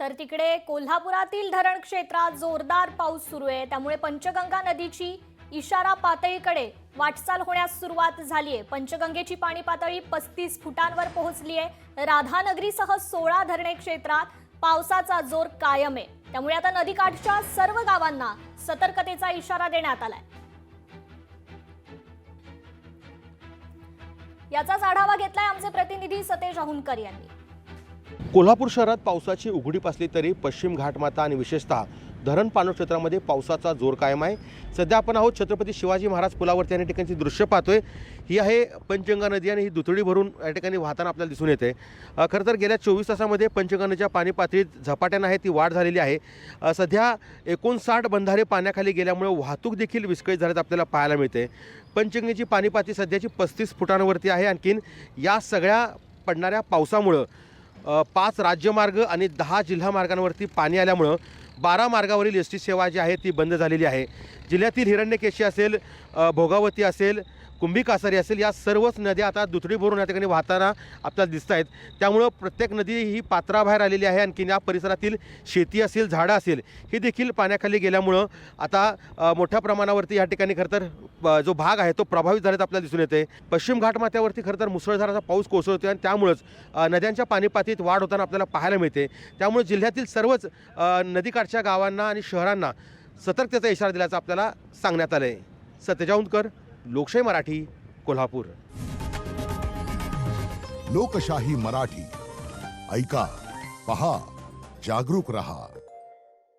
तर तिकडे कोल्हापुरातील धरण क्षेत्रात जोरदार पाऊस सुरू आहे। त्यामुळे पंचगंगा नदीची इशारा पातळीकडे वाटचाल होण्यास सुरुवात झाली आहे। पंचगंगेची पाणी पातळी 35 फुटांवर पोहोचली आहे। राधानगरीसह 16 धरणे क्षेत्रात पावसाचा जोर कायम आहे। त्यामुळे आता नदीकाठच्या सर्व गावांना सतर्कतेचा इशारा देण्यात आलाय। याचाच आढावा घेतलाय आमचे प्रतिनिधी सतेज अहुनकर यांनी। कोल्हापूर शहरात पावसाची उघडीप असली तरी पश्चिम घाटमाता आणि विशेषतः धरण पाणलोट क्षेत्रामध्ये पावसाचा जोर कायम आहे। सध्या आपण आहोत छत्रपती शिवाजी महाराज पुलावरती आणि ठिकाणची दृश्य पाहतोय। ही आहे पंचगंगा नदी आणि ही दुथडी भरून या ठिकाणी वाहताना आपल्याला दिसून येते। खरं तर गेल्या 24 तासामध्ये पंचगंगा नदीच्या पाणी पातळीत झपाट्याने आहे ती वाढ झालेली आहे। सध्या 59 बंधारे पाण्याखाली गेल्यामुळे वाहतूक देखील विस्कळीत झाल्याचं आपल्याला पाहायला मिळते। पंचगंगेची पाणी पातळी सध्याची 35 फुटांवरती आहे। आणखीन या सगळ्या पडणाऱ्या पावसामुळे 5 राज्यमार्ग आणि 10 जिल्हा मार्गांवरती पाणी आल्यामुळे 12 मार्गावरील एस टी सेवा जी आहे ती बंद झालेली आहे। जिल्ह्यातील हिरण्यकेशी असेल, भोगावती असेल, कुंभी कासारी असेल, या सर्वच नद्या आता दुथडी भरून या ठिकाणी वाहताना आपल्याला दिसत आहेत। त्यामुळं प्रत्येक नदी ही पात्राबाहेर आलेली आहे। आणखीन या परिसरातील शेती असेल, झाडं असेल, ही देखील पाण्याखाली गेल्यामुळं आता मोठ्या प्रमाणावरती या ठिकाणी खरं तर जो भाग आहे तो प्रभावित झाल्याचं आपल्याला दिसून येते। पश्चिम घाटमाथ्यावरती खरं तर मुसळधाराचा पाऊस कोसळतोय आणि त्यामुळंच नद्यांच्या पाणी पातळीत वाढ होताना आपल्याला पाहायला मिळते। त्यामुळे जिल्ह्यातील सर्वच नदीकाठच्या गावांना आणि शहरांना सतर्कतेचा इशारा दिल्याचं आपल्याला सांगण्यात आलं आहे। सतेज अहुनकर, लोकशाही मराठी, कोल्हापूर। लोकशाही मराठी ऐका, पहा, जागरूक रहा।